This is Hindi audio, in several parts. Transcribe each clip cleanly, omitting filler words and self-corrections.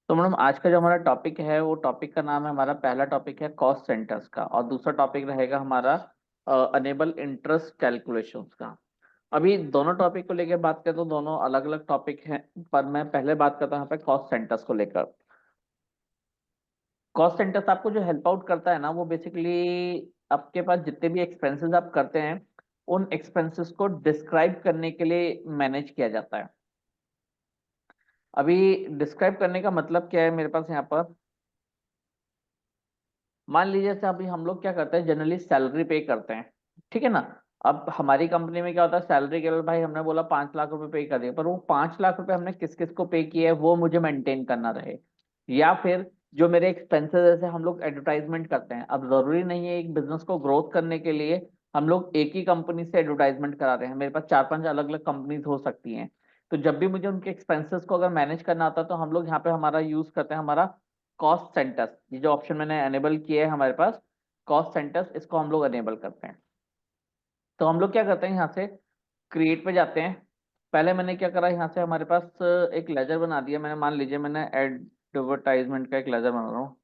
तो मैडम आज का जो हमारा टॉपिक है वो टॉपिक का नाम है, हमारा पहला टॉपिक है कॉस्ट सेंटर्स का और दूसरा टॉपिक रहेगा हमारा अनेबल इंटरेस्ट कैलकुलेशंस का। अभी दोनों टॉपिक को लेकर बात करें तो दोनों अलग अलग टॉपिक हैं, पर मैं पहले बात करता हूँ यहाँ पे कॉस्ट सेंटर्स को लेकर। कॉस्ट सेंटर्स आपको जो हेल्प आउट करता है ना, वो बेसिकली आपके पास जितने भी एक्सपेंसेस आप करते हैं उन एक्सपेंसेस को डिस्क्राइब करने के लिए मैनेज किया जाता है। अभी डिस्क्राइब करने का मतलब क्या है मेरे पास यहाँ पर, मान लीजिए जैसे अभी हम लोग क्या करते हैं, जनरली सैलरी पे करते हैं, ठीक है ना। अब हमारी कंपनी में क्या होता है, सैलरी केवल भाई हमने बोला 5 लाख रुपए पे कर दिया, पर वो 5 लाख रुपए हमने किस किस को पे किए है वो मुझे मेंटेन करना रहे। या फिर जो मेरे एक्सपेंसेस, जैसे हम लोग एडवर्टाइजमेंट करते हैं, अब जरूरी नहीं है एक बिजनेस को ग्रोथ करने के लिए हम लोग एक ही कंपनी से एडवर्टाइजमेंट करा रहे हैं, मेरे पास 4 5 अलग अलग कंपनीज हो सकती हैं। तो जब भी मुझे उनके एक्सपेंसेस को अगर मैनेज करना आता है तो हम लोग यहाँ पे हमारा यूज करते हैं हमारा कॉस्ट सेंटर्स। ये जो ऑप्शन मैंने एनेबल किया है हमारे पास कॉस्ट सेंटर्स, इसको हम लोग एनेबल करते हैं। तो हम लोग क्या करते हैं, यहाँ से क्रिएट पे जाते हैं। पहले मैंने क्या करा, यहाँ से हमारे पास एक लेजर बना दिया मैंने, मान लीजिए मैंने एडवर्टाइजमेंट का एक लेजर बना रहा हूँ।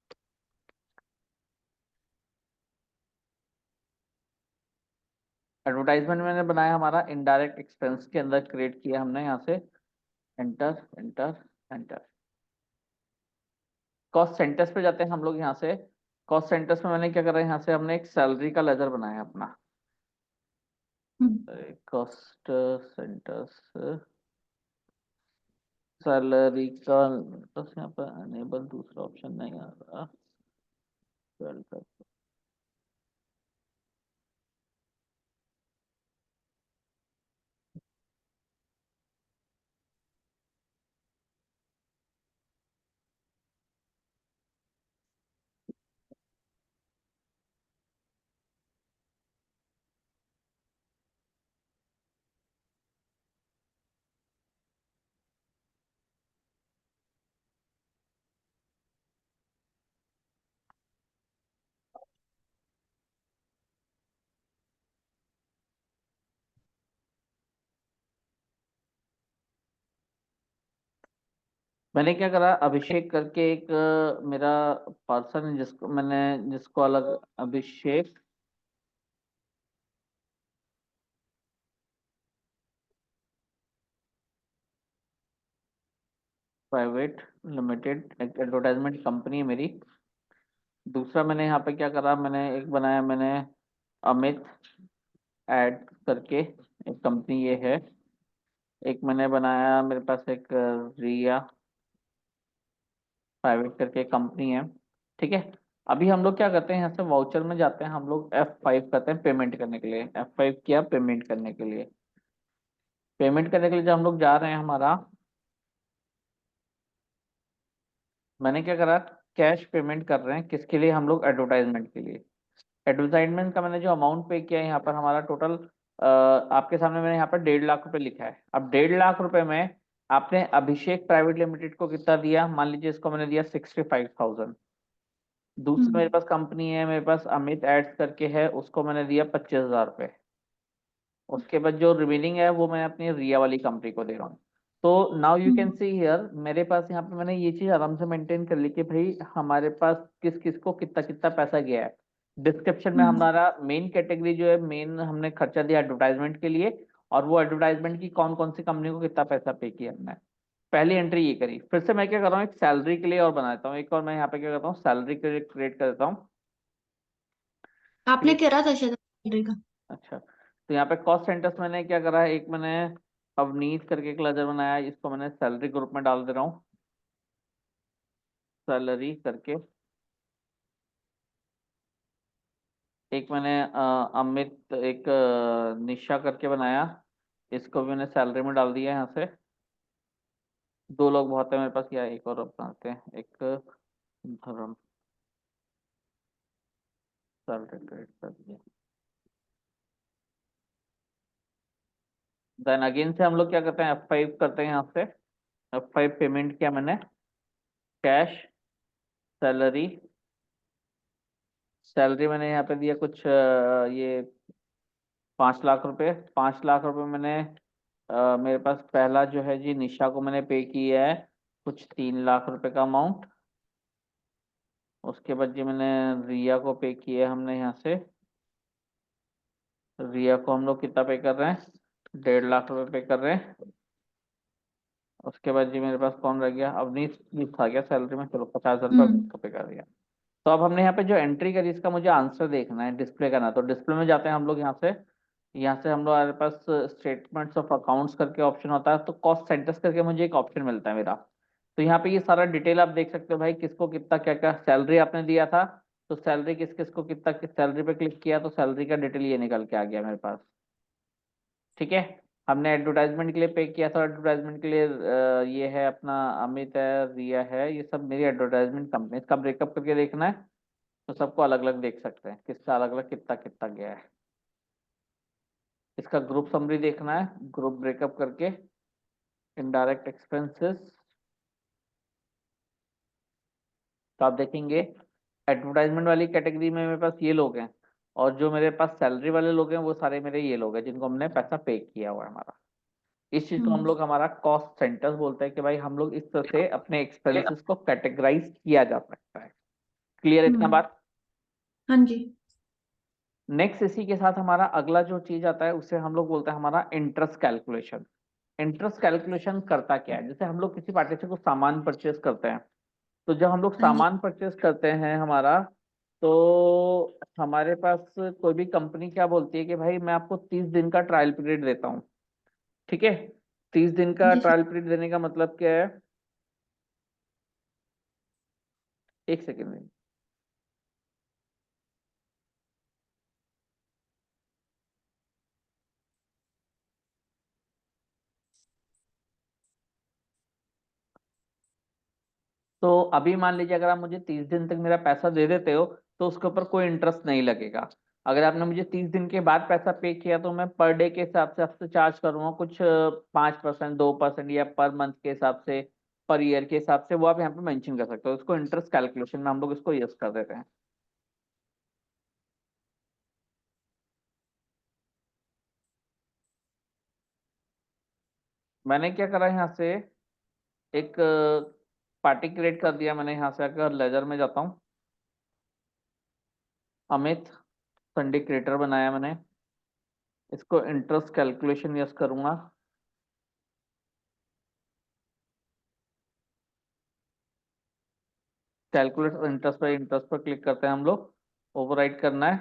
एडवर्टाइजमेंट मैंने बनाया हमारा इनडायरेक्ट एक्सपेंस के अंदर क्रिएट किया हमने, यहाँ से enter enter enter. Cost centres पे जाते हैं हम लोग, यहाँ से कॉस्ट सेंटर्स में मैंने क्या करा, यहाँ से हमने एक सैलरी का लेजर बनाया अपना। हम्म। कॉस्ट सेंटर्स सैलरी का, बस यहाँ पर अनेबल दूसरा ऑप्शन नहीं आ रहा। मैंने क्या करा, अभिषेक करके एक मेरा पर्सन है जिसको मैंने, जिसको अलग, अभिषेक प्राइवेट लिमिटेड एक एडवर्टाइजमेंट कंपनी है मेरी। दूसरा मैंने यहाँ पे क्या करा, मैंने एक बनाया मैंने अमित एड करके एक कंपनी ये है। एक मैंने बनाया मेरे पास एक रिया प्राइवेट करके कंपनी है, ठीक है। अभी हम लोग क्या करते हैं, यहाँ से वाउचर में जाते हैं, हम लोग F5 करते हैं पेमेंट करने के लिए। F5 किया पेमेंट करने के लिए। पेमेंट करने के लिए जब हम लोग जा रहे हैं हमारा, मैंने क्या करा, कैश पेमेंट कर रहे हैं किसके लिए, हम लोग एडवर्टाइजमेंट के लिए। एडवर्टाइजमेंट का मैंने जो अमाउंट पे किया है यहाँ पर हमारा टोटल, आपके सामने मैंने यहाँ पर 1.5 लाख रुपए लिखा है। अब 1.5 लाख रुपए में आपने अभिषेक प्राइवेट लिमिटेड को कितना दिया, मान लीजिए इसको मैंने दिया 65,000। दूसरी मेरे हम्म। पास कंपनी है, मेरे पास अमित एड्स करके है, उसको मैंने दिया 25,000 रुपये। उसके बाद जो रिमेनिंग है वो मैं अपनी रिया वाली कंपनी को दे रहा हूँ। तो now you can hmm. See here, मेरे पास यहाँ पे मैंने ये चीज आराम से मेंटेन कर ली कि भाई हमारे पास किस किस को कितना कितना पैसा गया है। डिस्क्रिप्शन में हम्म। हमारा मेन कैटेगरी जो है, मेन हमने खर्चा दिया एडवर्टाइजमेंट के लिए, और वो एडवर्टाइजमेंट की कौन कौन सी कंपनी को कितना पैसा पे किया हमने। पहली एंट्री ये करी। फिर से मैं क्या कर रहा हूँ, एक सैलरी के लिए और बना देता हूँ एक, और मैं यहाँ पे क्या करता हूँ, सैलरी के लिए क्रिएट कर देता हूँ। आपने करा था शायद सैलरी का। अच्छा, तो यहाँ पे कॉस्ट सेंटर्स मैंने क्या करा है, एक मैंने अवनीत करके एक लेजर बनाया है, इसको मैंने सैलरी ग्रुप में डाल दे रहा हूँ, सैलरी करके। एक मैंने अमित एक निशा करके बनाया, इसको भी मैंने सैलरी में डाल दिया है यहाँ से। दो लोग बहुत है मेरे पास, या एक और बनाते हैं, एक धर्म, सैलरी क्रेडिट कर दिया। देन अगेन से हम लोग क्या करते हैं, F5 करते हैं, यहाँ से F5 पेमेंट किया मैंने, कैश सैलरी। सैलरी मैंने यहाँ पे दिया कुछ ये 5 लाख रुपए। 5 लाख रुपए मैंने मेरे पास पहला जो है जी निशा को मैंने पे किया है कुछ 3 लाख रुपए का अमाउंट। उसके बाद जी मैंने रिया को पे किया, हमने यहाँ से रिया को हम लोग कितना पे कर रहे हैं, 1.5 लाख रुपए पे कर रहे हैं। उसके बाद जी मेरे पास कौन रह गया, अवनीश भी था क्या सैलरी में, चलो 50,000 रुपये हम्म को पे कर दिया। तो अब हमने यहाँ पे जो एंट्री करी इसका मुझे आंसर देखना है, डिस्प्ले करना है। तो डिस्प्ले में जाते हैं हम लोग, यहाँ से हम लोग, हमारे पास स्टेटमेंट्स ऑफ अकाउंट्स करके ऑप्शन होता है, तो कॉस्ट सेंटर्स करके मुझे एक ऑप्शन मिलता है मेरा। तो यहाँ पे ये सारा डिटेल आप देख सकते हो भाई, किसको कितना क्या क्या सैलरी आपने दिया था, तो सैलरी किस किस को कितना किस सैलरी पे क्लिक किया, तो सैलरी का डिटेल ये निकल के आ गया मेरे पास। ठीक है। हमने एडवर्टाइजमेंट के लिए पे किया था, एडवर्टाइजमेंट के लिए ये है अपना अमित है, रिया है, ये सब मेरी एडवर्टाइजमेंट कंपनी। इसका ब्रेकअप करके देखना है तो सबको अलग अलग देख सकते हैं, किसका अलग अलग कितना कितना गया है। इसका ग्रुप समरी देखना है, ग्रुप ब्रेकअप करके इनडायरेक्ट एक्सपेंसेस। तो आप देखेंगे एडवर्टाइजमेंट वाली कैटेगरी में मेरे पास ये लोग हैं, और जो मेरे पास सैलरी वाले लोग हैं वो सारे मेरे ये लोग हैं जिनको हमने पैसा पे किया हुआ है हमारा। इस चीज को हम हम्म लोग हमारा कॉस्ट सेंटर्स बोलते हैं कि भाई हम लोग इस तरह से अपने एक्सपेंसेस को कैटेगराइज किया जा सकता है। क्लियर इतना हम्म बात। हाँ जी। नेक्स्ट इसी के साथ हमारा अगला जो चीज आता है उसे हम लोग बोलते हैं हमारा इंटरेस्ट कैलकुलेशन। इंटरेस्ट कैलकुलेशन करता क्या है, जैसे हम लोग किसी पार्टी से कुछ सामान परचेज करते हैं, तो जब हम लोग हाँ जी। सामान परचेज करते हैं हमारा, तो हमारे पास कोई भी कंपनी क्या बोलती है कि भाई मैं आपको 30 दिन का ट्रायल पीरियड देता हूँ। ठीक है। 30 दिन का जी सर। ट्रायल पीरियड देने का मतलब क्या है, एक सेकेंड में। तो अभी मान लीजिए अगर आप मुझे 30 दिन तक मेरा पैसा दे देते हो तो उसके ऊपर कोई इंटरेस्ट नहीं लगेगा। अगर आपने मुझे 30 दिन के बाद पैसा पे किया तो मैं पर डे के हिसाब से आपसे चार्ज करूंगा कुछ 5%, 2%, या पर मंथ के हिसाब से, पर ईयर के हिसाब से, वो आप यहाँ पे मेंशन कर सकते हो। इसको इंटरेस्ट कैलकुलेशन में हम लोग इसको यस कर देते हैं। मैंने क्या करा यहाँ से, एक पार्टी क्रिएट कर दिया मैंने। यहाँ से अगर लेजर में जाता हूँ, अमित संडे क्रिएटर बनाया मैंने। इसको इंटरेस्ट कैलकुलेशन यस करूंगा। कैलकुलेट इंटरेस्ट पर क्लिक करते हैं हम लोग। ओवरराइट करना है,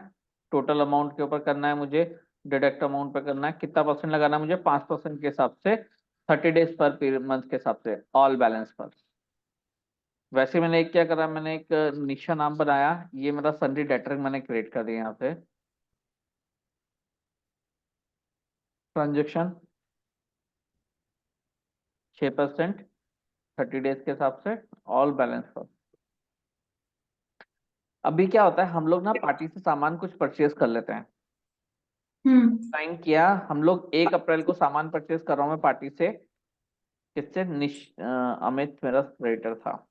टोटल अमाउंट के ऊपर करना है मुझे, डिडक्ट अमाउंट पे करना है, कितना परसेंट लगाना है मुझे, 5% के हिसाब से, 30 डेज पर पीरियड मंथ के हिसाब से, ऑल बैलेंस पर। वैसे मैंने एक क्या करा, मैंने एक निशा नाम बनाया, ये मेरा सन्डी डेटर मैंने क्रिएट कर दिया यहाँ से। ट्रांजेक्शन 6%, 30 डेज के हिसाब से, ऑल बैलेंस पर। अभी क्या होता है, हम लोग ना पार्टी से सामान कुछ परचेज कर लेते हैं। हम्म टाइम किया, हम लोग 1 अप्रैल को सामान परचेज कर रहा हूँ मैं पार्टी से। किससे, अमित मेरा क्रेडिटर था।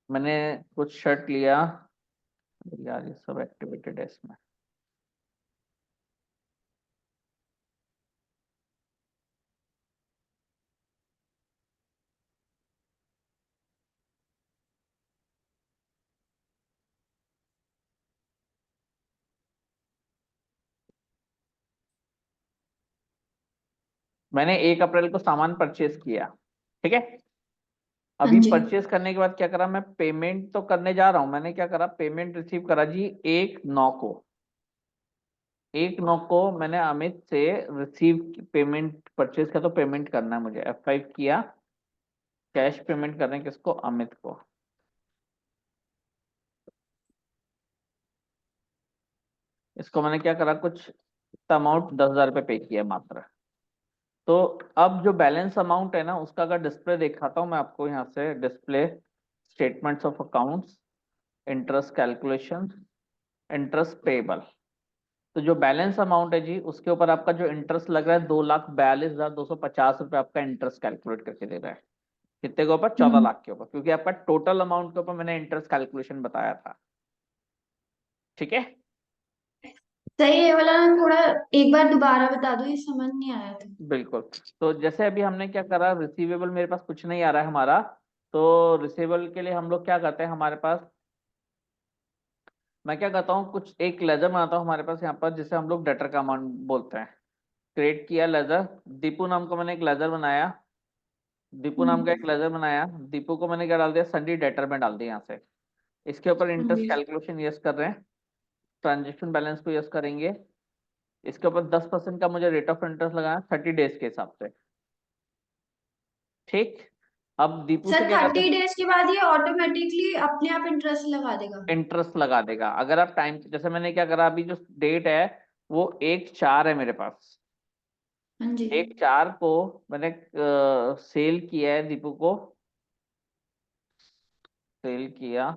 मैंने कुछ शर्ट लिया, यार ये सब एक्टिवेटेड है इसमें। मैंने 1 अप्रैल को सामान परचेज किया। ठीक है। हाँ अभी जी। परचेज करने के बाद क्या करा, मैं पेमेंट तो करने जा रहा हूँ, मैंने क्या करा, पेमेंट रिसीव करा जी 1/9 को। 1/9 को मैंने अमित से रिसीव पेमेंट, परचेज का तो पेमेंट करना है मुझे, F5 किया, कैश पेमेंट कर रहे हैं किसको, अमित को। इसको मैंने क्या करा, कुछ अमाउंट 10,000 रुपये पे किया मात्र। तो अब जो बैलेंस अमाउंट है ना उसका अगर डिस्प्ले दिखाता हूँ मैं आपको, यहाँ से display, statements of accounts, interest calculation, interest payable. तो जो बैलेंस अमाउंट है जी उसके ऊपर आपका जो इंटरेस्ट लग रहा है, 2,42,250 रुपये आपका इंटरेस्ट कैलकुलेट करके दे रहा है। कितने के ऊपर, 14 लाख के ऊपर, क्योंकि आपका टोटल अमाउंट के ऊपर मैंने इंटरेस्ट कैलकुलेशन बताया था। ठीक है। सही है वाला ना, थोड़ा एक बार दोबारा बता दो, ये समझ नहीं आया था। बिल्कुल। तो जैसे अभी हमने क्या करा, रिसीवेबल मेरे पास कुछ नहीं आ रहा है हमारा, तो रिसीवेबल के लिए हम लोग क्या करते हैं, हमारे पास मैं क्या करता हूँ, कुछ एक लेजर बनाता हूँ हमारे पास यहाँ पर, जिसे हम लोग डेटर का अमाउंट बोलते हैं। क्रिएट किया लेजर, दीपू नाम का मैंने एक लेजर बनाया, दीपू नाम का एक लेजर बनाया, दीपू को मैंने क्या डाल दिया, सन्डी डेटर में डाल दिया यहाँ से। इसके ऊपर इंटरेस्ट जी। कैलकुलेशन यस कर रहे हैं, ट्रांजेक्शन बैलेंस को यस करेंगे। इसके ऊपर 10% का मुझे रेट ऑफ इंटरेस्ट लगाना 30 डेज के हिसाब से। ठीक। अब दीपू से सर क्या करते 30 हैं, डेज के बाद ये ऑटोमेटिकली अपने आप इंटरेस्ट लगा देगा? इंटरेस्ट लगा देगा। अगर आप टाइम, जैसे मैंने क्या करा, अभी जो डेट है वो 1/4 है मेरे पास, हाँ जी। 1/4 को मैंने सेल किया है दीपू को, सेल किया।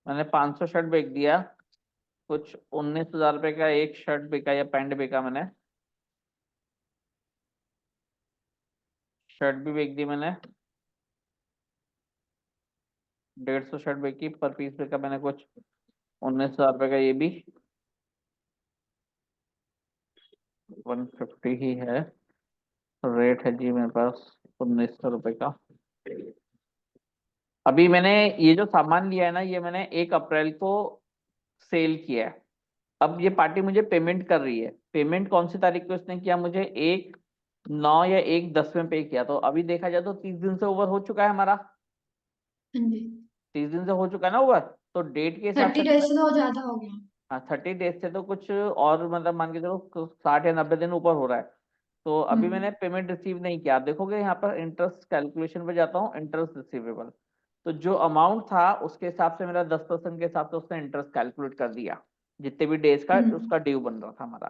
मैंने 500 शर्ट बेच दिया, कुछ 19,000 रुपए का एक शर्ट बिका या पैंट बिका मैंने, शर्ट भी बेच दी मैंने, 150 शर्ट बेची, पर पीस बिका मैंने कुछ 19,000 रुपए का ये भी, 150 ही है रेट है जी मेरे पास, 1900 रुपए का। अभी मैंने ये जो सामान लिया है ना, ये मैंने 1 अप्रैल को सेल किया है। अब ये पार्टी मुझे पेमेंट कर रही है, पेमेंट कौन सी तारीख को इसने किया मुझे, 1/9 या 1/10 में पे किया, तो अभी देखा जाए तो 30 दिन से ओवर हो चुका है हमारा, हाँ जी। 30 दिन से हो चुका है ना ओवर। तो डेट के हिसाब 30 से डेज से तो ज्यादा हो गया। हाँ 30 डेज से तो कुछ और, मतलब मान के चलो 60 या 90 दिन ऊपर हो रहा है। तो अभी हम्म। मैंने पेमेंट रिसीव नहीं किया, आप देखोगे यहाँ पर इंटरेस्ट कैलकुलेशन पे जाता हूँ, इंटरेस्ट रिसीवेबल, तो जो अमाउंट था उसके हिसाब से मेरा 10% के हिसाब से उसने इंटरेस्ट कैलकुलेट कर दिया, जितने भी डेज का हम्म। उसका ड्यू बन रहा था हमारा।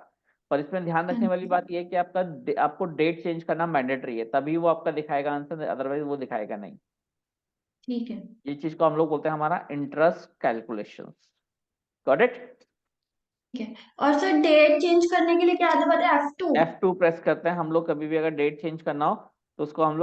पर इसमें ध्यान हाँ रखने वाली जी। बात यह है कि आपको डेट चेंज करना मैंडेटरी है, तभी वो आपका दिखाएगा आंसर, अदरवाइज वो दिखाएगा नहीं। ठीक है। ये चीज को हम लोग बोलते हैं हमारा इंटरेस्ट कैलकुलेशन। Got it. ठीक है। और सर डेट चेंज करने के लिए क्या दबाते हैं, F2? F2 प्रेस करते हैं हम लोग, कभी भी अगर डेट चेंज करना हो तो उसको हम लोग